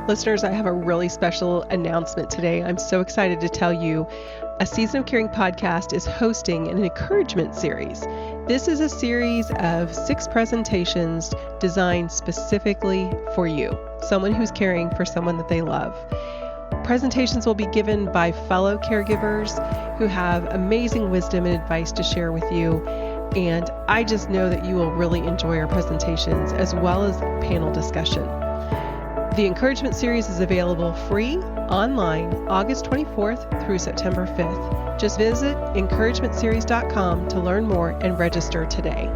Listeners, I have a really special announcement today. I'm so excited to tell you A Season of Caring podcast is hosting an encouragement series. This is a series of 6 presentations designed specifically for you, someone who's caring for someone that they love. Presentations will be given by fellow caregivers who have amazing wisdom and advice to share with you. And I just know that you will really enjoy our presentations as well as panel discussion. The encouragement series is available free online August 24th through September 5th. Just visit encouragementseries.com to learn more and register today.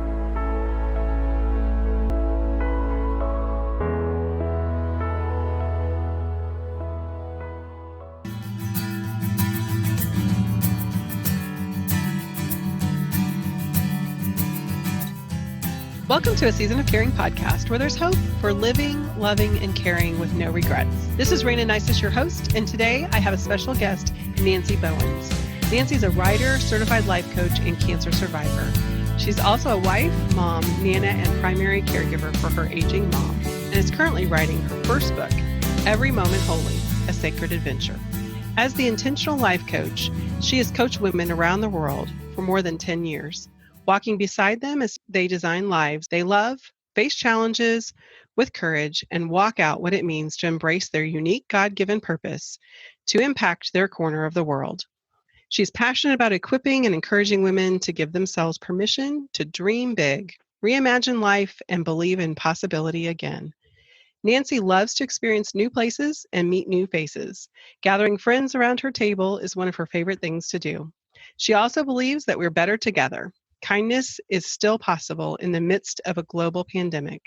Welcome to A Season of Caring podcast, where there's hope for living, loving, and caring with no regrets. This is Rayna Neises, your host, and today I have a special guest, Nancy Bouwens. Nancy's a writer, certified life coach, and cancer survivor. She's also a wife, mom, nana, and primary caregiver for her aging mom, and is currently writing her first book, Every Moment Holy, A Sacred Adventure. As the intentional life coach, she has coached women around the world for more than 10 years. Walking beside them as they design lives they love, face challenges with courage, and walk out what it means to embrace their unique God-given purpose to impact their corner of the world. She's passionate about equipping and encouraging women to give themselves permission to dream big, reimagine life, and believe in possibility again. Nancy loves to experience new places and meet new faces. Gathering friends around her table is one of her favorite things to do. She also believes that we're better together. Kindness is still possible in the midst of a global pandemic.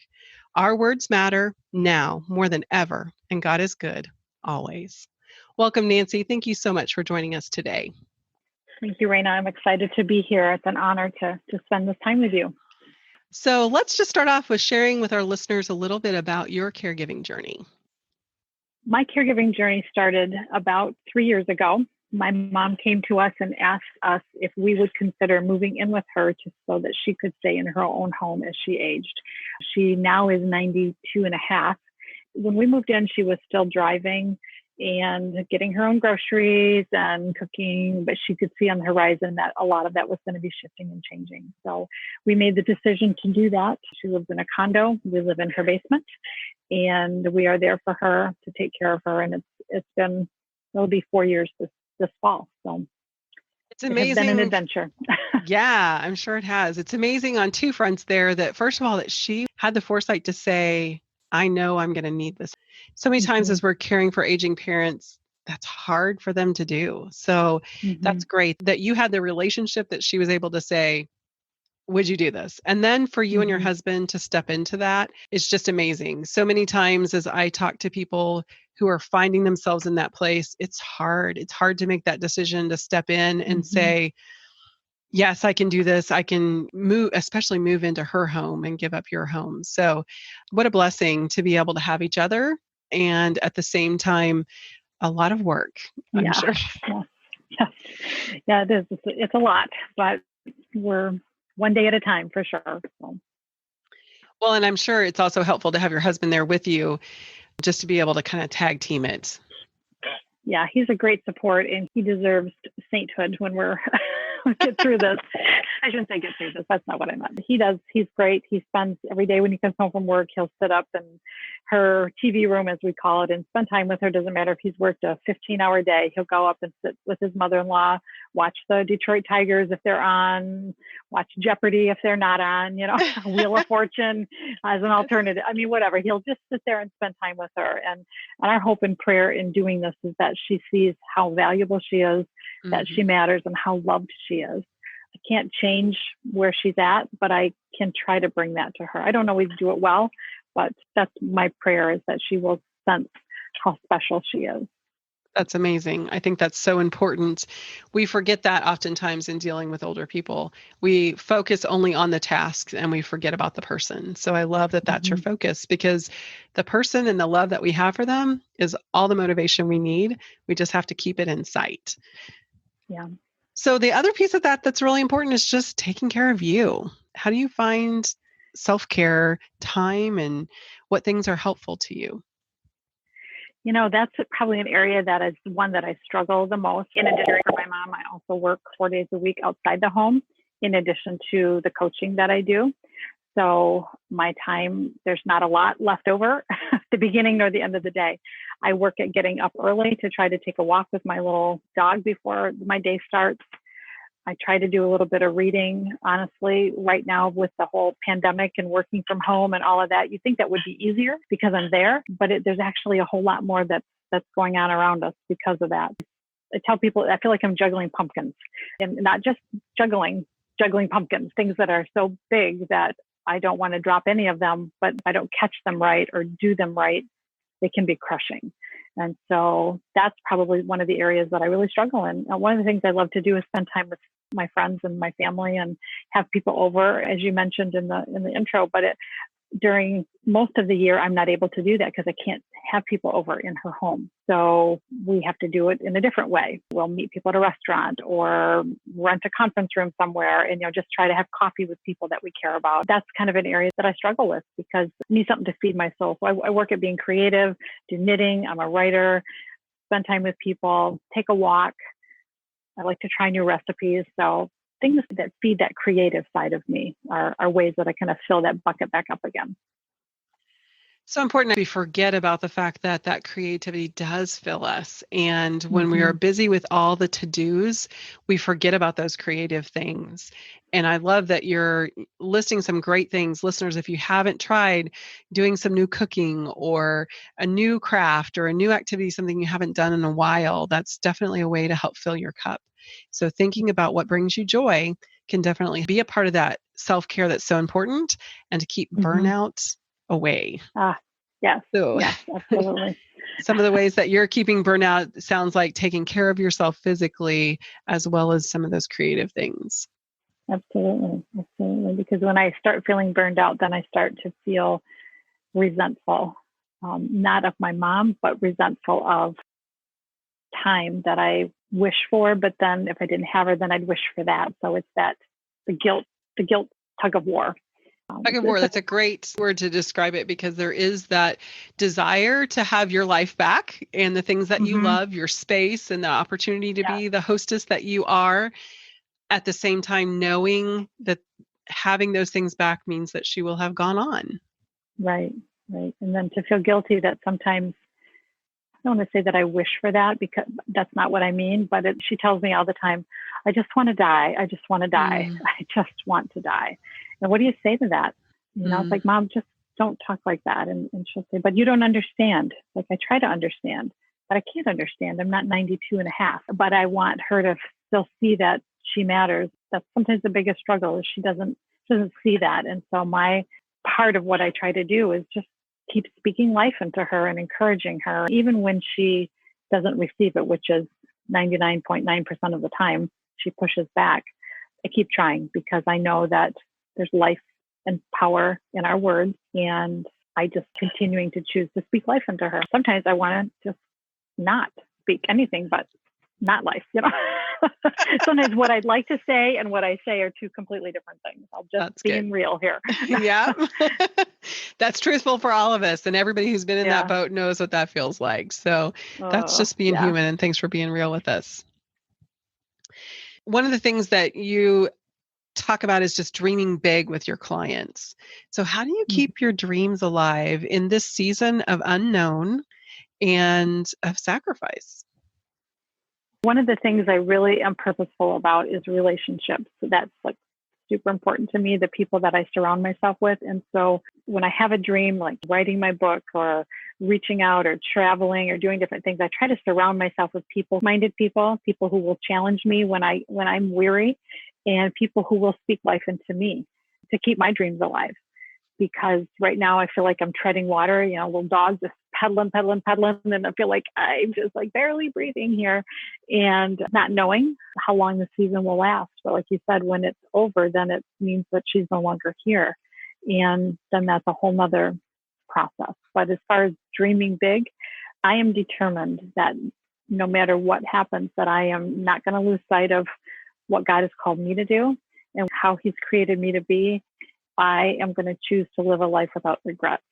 Our words matter now more than ever, and God is good always. Welcome, Nancy. Thank you so much for joining us today. Thank you, Rayna. I'm excited to be here. It's an honor to spend this time with you. So let's just start off with sharing with our listeners a little bit about your caregiving journey. My caregiving journey started about 3 years ago. My mom came to us and asked us if we would consider moving in with her just so that she could stay in her own home as she aged. She now is 92 and a half. When we moved in, she was still driving and getting her own groceries and cooking, but she could see on the horizon that a lot of that was going to be shifting and changing. So we made the decision to do that. She lives in a condo. We live in her basement, and we are there for her to take care of her. And it'll be 4 years this fall. So it's amazing. It's been an adventure. Yeah, I'm sure it has. It's amazing on 2 fronts there that, first of all, that she had the foresight to say, I know I'm going to need this. So many times as we're caring for aging parents, that's hard for them to do. So that's great that you had the relationship that she was able to say, would you do this? And then for you and your husband to step into that, it's just amazing. So many times as I talk to people who are finding themselves in that place, it's hard. It's hard to make that decision to step in and say, yes, I can do this. I can move, especially move into her home and give up your home. So what a blessing to be able to have each other. And at the same time, a lot of work, I'm sure. Yeah, it is. It's a lot, but we're one day at a time for sure. So. Well, and I'm sure it's also helpful to have your husband there with you just to be able to kind of tag team it. Yeah, he's a great support, and he deserves sainthood when we're get through this. I shouldn't say get through this. That's not what I meant. He does. He's great. He spends every day when he comes home from work, he'll sit up in her TV room, as we call it, and spend time with her. Doesn't matter if he's worked a 15-hour day. He'll go up and sit with his mother-in-law, watch the Detroit Tigers if they're on, watch Jeopardy if they're not on, Wheel of Fortune as an alternative. I mean, whatever. He'll just sit there and spend time with her. And our hope and prayer in doing this is that she sees how valuable she is, that she matters, and how loved she is. I can't change where she's at, but I can try to bring that to her. I don't always do it well, but that's my prayer, is that she will sense how special she is. That's amazing. I think that's so important. We forget that oftentimes in dealing with older people. We focus only on the tasks and we forget about the person. So I love that that's your focus, because the person and the love that we have for them is all the motivation we need. We just have to keep it in sight. Yeah. So the other piece of that that's really important is just taking care of you. How do you find self-care time and what things are helpful to you? That's probably an area that is one that I struggle the most. In addition for my mom, I also work 4 days a week outside the home, in addition to the coaching that I do. So my time, there's not a lot left over at the beginning nor the end of the day. I work at getting up early to try to take a walk with my little dog before my day starts. I try to do a little bit of reading. Honestly, right now with the whole pandemic and working from home and all of that, you think that would be easier because I'm there, but there's actually a whole lot more that's going on around us because of that. I tell people, I feel like I'm juggling pumpkins, and not just juggling pumpkins, things that are so big that I don't want to drop any of them, but if I don't catch them right or do them right, they can be crushing. And so that's probably one of the areas that I really struggle in. One of the things I love to do is spend time with my friends and my family and have people over, as you mentioned in the intro, but during most of the year, I'm not able to do that because I can't have people over in her home. So we have to do it in a different way. We'll meet people at a restaurant or rent a conference room somewhere and, just try to have coffee with people that we care about. That's kind of an area that I struggle with because I need something to feed my soul. So I work at being creative, do knitting. I'm a writer, spend time with people, take a walk. I like to try new recipes. So things that feed that creative side of me are ways that I kind of fill that bucket back up again. So important that we forget about the fact that that creativity does fill us. And when we are busy with all the to-dos, we forget about those creative things. And I love that you're listing some great things. Listeners, if you haven't tried doing some new cooking or a new craft or a new activity, something you haven't done in a while, that's definitely a way to help fill your cup. So thinking about what brings you joy can definitely be a part of that self-care that's so important and to keep burnout away. Yes. So yes, absolutely. some of the ways that you're keeping burnout sounds like taking care of yourself physically as well as some of those creative things. Absolutely. Because when I start feeling burned out, then I start to feel resentful, not of my mom, but resentful of time that I wish for. But then if I didn't have her, then I'd wish for that. So it's the guilt tug of war. Tug of war, that's a great word to describe it because there is that desire to have your life back and the things that you love, your space and the opportunity to be the hostess that you are, at the same time knowing that having those things back means that she will have gone on. Right. And then to feel guilty that sometimes, I don't want to say that I wish for that because that's not what I mean, but she tells me all the time, I just want to die. I just want to die. I just want to die. And what do you say to that? It's like, Mom, just don't talk like that. And she'll say, but you don't understand. Like I try to understand, but I can't understand. I'm not 92 and a half, but I want her to still see that she matters. That's sometimes the biggest struggle is she doesn't see that. And so my part of what I try to do is just keep speaking life into her and encouraging her, even when she doesn't receive it, which is 99.9% of the time she pushes back. I keep trying because I know that there's life and power in our words, and I just continuing to choose to speak life into her. Sometimes I want to just not speak anything but not life, Sometimes what I'd like to say and what I say are two completely different things. I'll just be real here. Yeah. That's truthful for all of us. And everybody who's been in that boat knows what that feels like. So that's just being human. And thanks for being real with us. One of the things that you talk about is just dreaming big with your clients. So how do you keep your dreams alive in this season of unknown and of sacrifice? One of the things I really am purposeful about is relationships. So that's like super important to me, the people that I surround myself with. And so when I have a dream, like writing my book or reaching out or traveling or doing different things, I try to surround myself with minded people who will challenge me when I'm weary, and people who will speak life into me to keep my dreams alive. Because right now I feel like I'm treading water, little dog just pedaling. And I feel like I'm just like barely breathing here and not knowing how long the season will last. But like you said, when it's over, then it means that she's no longer here. And then that's a whole nother process. But as far as dreaming big, I am determined that no matter what happens, that I am not going to lose sight of what God has called me to do and how he's created me to be. I am going to choose to live a life without regrets.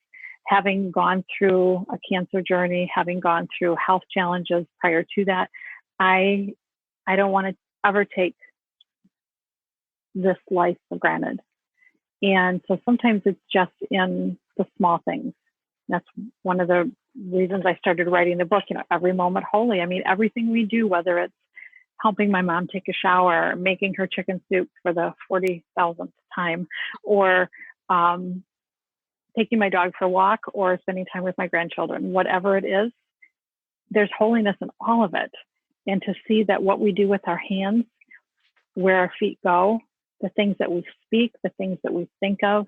having gone through a cancer journey, having gone through health challenges prior to that, I don't want to ever take this life for granted. And so sometimes it's just in the small things. That's one of the reasons I started writing the book, every moment holy. I mean, everything we do, whether it's helping my mom take a shower, making her chicken soup for the 40,000th time, or taking my dog for a walk, or spending time with my grandchildren, whatever it is, there's holiness in all of it. And to see that what we do with our hands, where our feet go, the things that we speak, the things that we think of,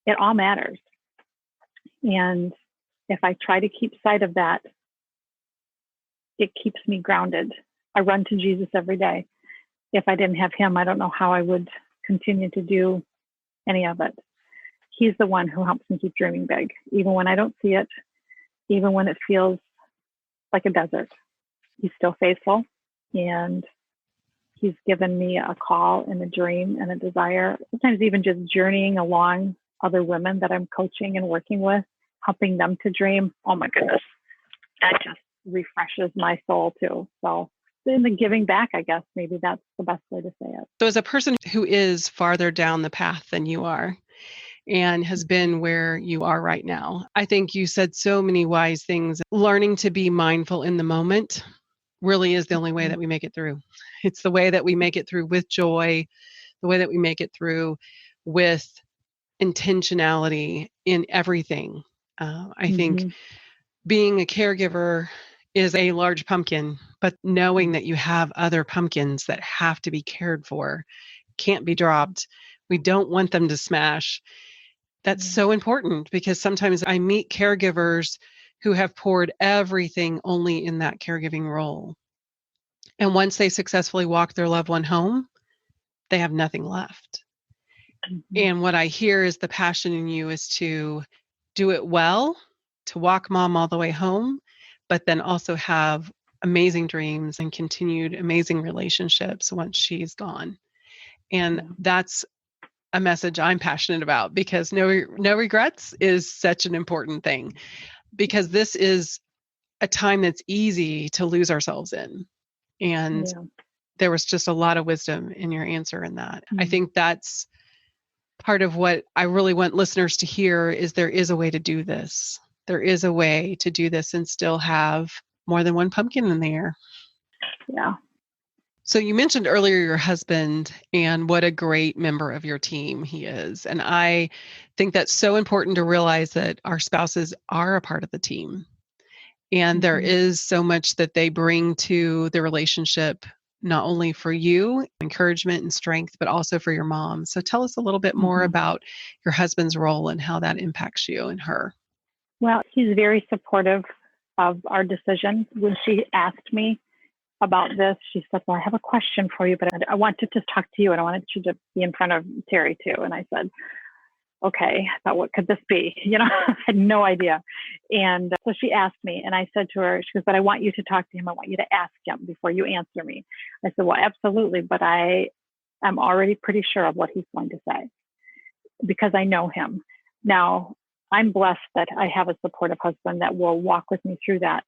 it all matters. And if I try to keep sight of that, it keeps me grounded. I run to Jesus every day. If I didn't have him, I don't know how I would continue to do any of it. He's the one who helps me keep dreaming big, even when I don't see it, even when it feels like a desert. He's still faithful, and he's given me a call and a dream and a desire, sometimes even just journeying along other women that I'm coaching and working with, helping them to dream. Oh my goodness, that just refreshes my soul too. So in the giving back, I guess maybe that's the best way to say it. So as a person who is farther down the path than you are and has been where you are right now, I think you said so many wise things. Learning to be mindful in the moment really is the only way that we make it through. It's the way that we make it through with joy, the way that we make it through with intentionality in everything. I think being a caregiver is a large pumpkin, but knowing that you have other pumpkins that have to be cared for, can't be dropped. We don't want them to smash. That's so important, because sometimes I meet caregivers who have poured everything only in that caregiving role. And once they successfully walk their loved one home, they have nothing left. And what I hear is the passion in you is to do it well, to walk mom all the way home, but then also have amazing dreams and continued amazing relationships once she's gone. And that's a message I'm passionate about, because no regrets is such an important thing, because this is a time that's easy to lose ourselves in. And there was just a lot of wisdom in your answer in that. I think that's part of what I really want listeners to hear, is there is a way to do this. There is a way to do this and still have more than one pumpkin in the air. Yeah. So you mentioned earlier your husband and what a great member of your team he is. And I think that's so important to realize that our spouses are a part of the team. And there is so much that they bring to the relationship, not only for you, encouragement and strength, but also for your mom. So tell us a little bit more about your husband's role and how that impacts you and her. Well, he's very supportive of our decision. When she asked me about this, she said, well, I have a question for you, but I want to just talk to you, and I wanted you to be in front of Terry too. And I said, okay, I thought, what could this be? I had no idea. And so she asked me, and I said to her, she goes, but I want you to talk to him. I want you to ask him before you answer me. I said, well, absolutely. But I'm already pretty sure of what he's going to say, because I know him. Now, I'm blessed that I have a supportive husband that will walk with me through that,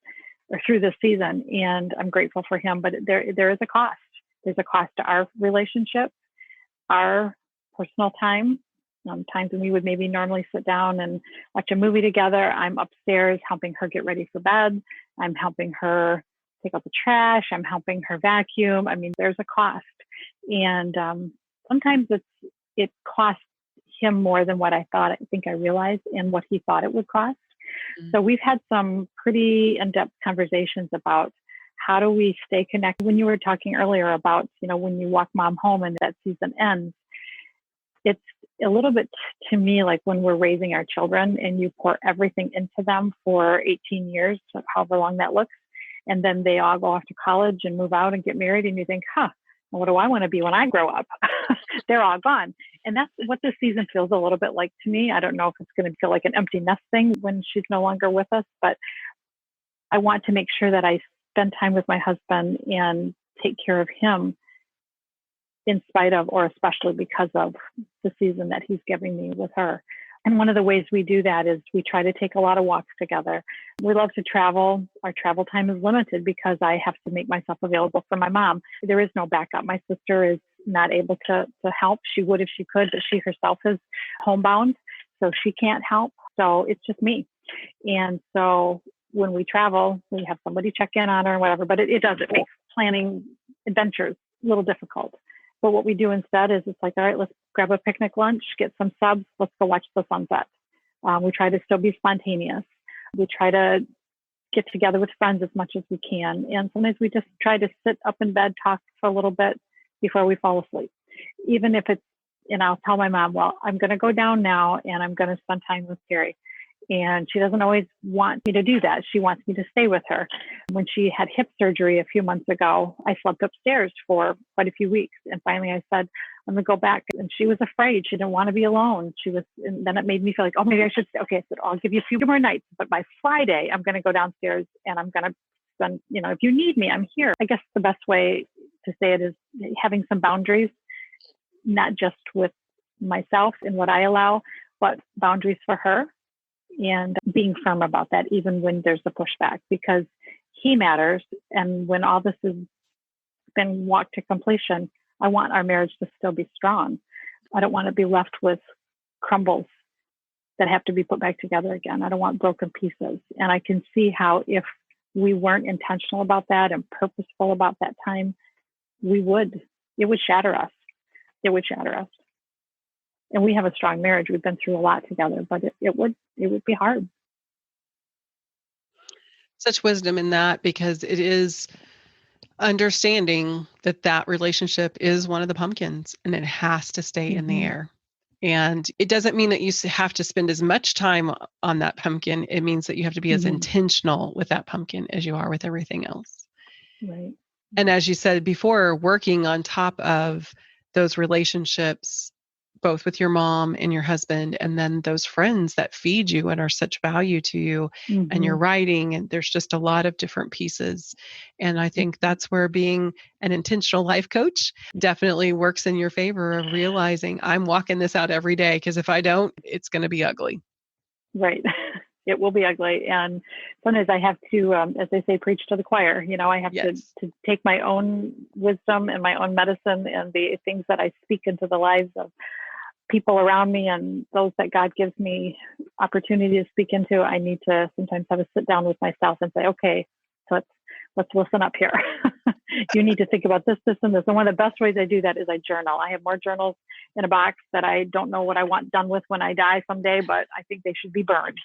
or through this season. And I'm grateful for him, but there is a cost. There's a cost to our relationship, our personal time. Times when we would maybe normally sit down and watch a movie together, I'm upstairs helping her get ready for bed. I'm helping her take out the trash. I'm helping her vacuum. I mean, there's a cost. And sometimes it costs him more than what I think I realized, and what he thought it would cost. So we've had some pretty in-depth conversations about how do we stay connected. When you were talking earlier about, when you walk mom home and that season ends, it's a little bit to me like when we're raising our children and you pour everything into them for 18 years, however long that looks, and then they all go off to college and move out and get married, and you think, what do I want to be when I grow up? They're all gone. And that's what this season feels a little bit like to me. I don't know if it's going to feel like an empty nest thing when she's no longer with us, but I want to make sure that I spend time with my husband and take care of him, in spite of, or especially because of the season that he's giving me with her. And one of the ways we do that is we try to take a lot of walks together. We love to travel. Our travel time is limited because I have to make myself available for my mom. There is no backup. My sister is not able to help. She would if she could, but she herself is homebound, so she can't help. So it's just me. And so when we travel, we have somebody check in on her and whatever, but it makes planning adventures a little difficult. But what we do instead is it's like, all right, let's grab a picnic lunch, get some subs, let's go watch the sunset. We try to still be spontaneous. We try to get together with friends as much as we can. And sometimes we just try to sit up in bed, talk for a little bit before we fall asleep. Even if it's, and I'll tell my mom, well, I'm going to go down now and I'm going to spend time with Carrie. And she doesn't always want me to do that. She wants me to stay with her. When she had hip surgery a few months ago, I slept upstairs for quite a few weeks. And finally I said, I'm going to go back. And she was afraid. She didn't want to be alone. And then it made me feel like, oh, maybe I should stay. Okay, I said, I'll give you a few more nights. But by Friday, I'm going to go downstairs and I'm going to spend, if you need me, I'm here. I guess the best way to say it is having some boundaries, not just with myself and what I allow, but boundaries for her. And being firm about that, even when there's a pushback, because he matters. And when all this has been walked to completion, I want our marriage to still be strong. I don't want to be left with crumbles that have to be put back together again. I don't want broken pieces. And I can see how if we weren't intentional about that and purposeful about that time, it would shatter us. It would shatter us. And we have a strong marriage. We've been through a lot together, but it would be hard. Such wisdom in that, because it is understanding that relationship is one of the pumpkins and it has to stay in the air. And it doesn't mean that you have to spend as much time on that pumpkin. It means that you have to be as intentional with that pumpkin as you are with everything else. Right. And as you said before, working on top of those relationships, both with your mom and your husband, and then those friends that feed you and are such value to you, and your writing. And there's just a lot of different pieces. And I think that's where being an intentional life coach definitely works in your favor of realizing I'm walking this out every day, because if I don't, it's going to be ugly. Right. It will be ugly. And sometimes I have to, as they say, preach to the choir. I have to take my own wisdom and my own medicine and the things that I speak into the lives of people around me and those that God gives me opportunity to speak into. I need to sometimes have a sit down with myself and say, okay, so let's listen up here. You need to think about this, this, and this. And one of the best ways I do that is I journal. I have more journals in a box that I don't know what I want done with when I die someday, but I think they should be burned,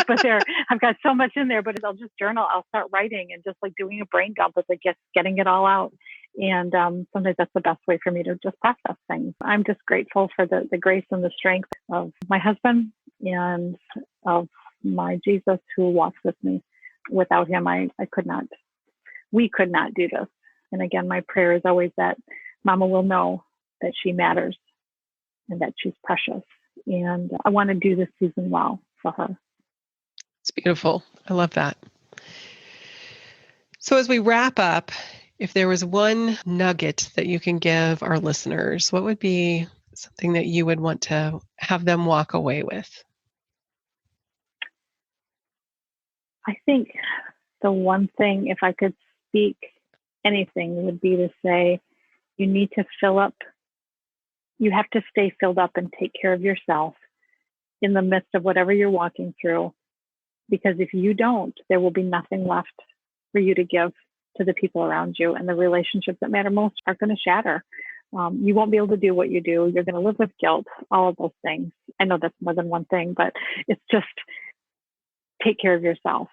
but I've got so much in there, but I'll just journal. I'll start writing and just like doing a brain dump. It's like getting it all out. And sometimes that's the best way for me to just process things. I'm just grateful for the grace and the strength of my husband and of my Jesus who walks with me. Without him, we could not do this. And again, my prayer is always that Mama will know that she matters and that she's precious. And I want to do this season well for her. It's beautiful. I love that. So as we wrap up, if there was one nugget that you can give our listeners, what would be something that you would want to have them walk away with? I think the one thing, if I could speak anything, would be to say, you need to you have to stay filled up and take care of yourself in the midst of whatever you're walking through. Because if you don't, there will be nothing left for you to give to the people around you, and the relationships that matter most are going to shatter. You won't be able to do what you do. You're going to live with guilt, all of those things. I know that's more than one thing, but it's just take care of yourself,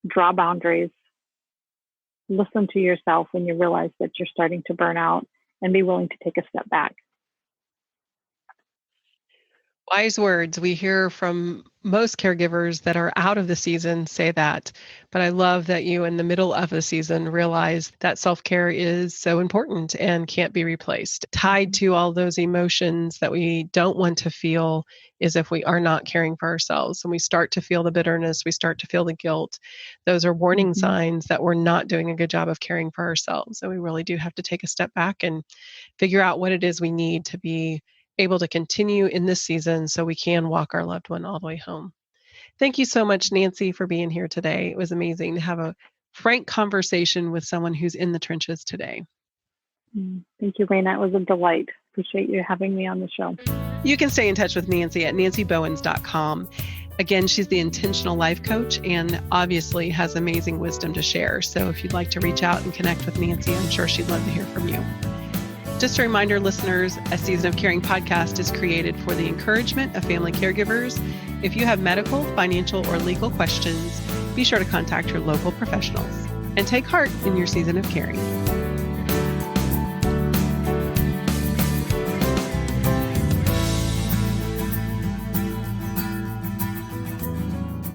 draw boundaries, listen to yourself when you realize that you're starting to burn out, and be willing to take a step back. Wise words. We hear from most caregivers that are out of the season say that, but I love that you in the middle of the season realize that self-care is so important and can't be replaced. Tied to all those emotions that we don't want to feel is if we are not caring for ourselves. And we start to feel the bitterness, we start to feel the guilt. Those are warning signs that we're not doing a good job of caring for ourselves. So we really do have to take a step back and figure out what it is we need to be able to continue in this season so we can walk our loved one all the way home. Thank you so much, Nancy, for being here today. It was amazing to have a frank conversation with someone who's in the trenches today. Thank you, Rayna. It was a delight. Appreciate you having me on the show. You can stay in touch with Nancy at nancybouwens.com. Again, she's the intentional life coach and obviously has amazing wisdom to share. So if you'd like to reach out and connect with Nancy, I'm sure she'd love to hear from you. Just a reminder, listeners, A Season of Caring podcast is created for the encouragement of family caregivers. If you have medical, financial, or legal questions, be sure to contact your local professionals and take heart in your season of caring.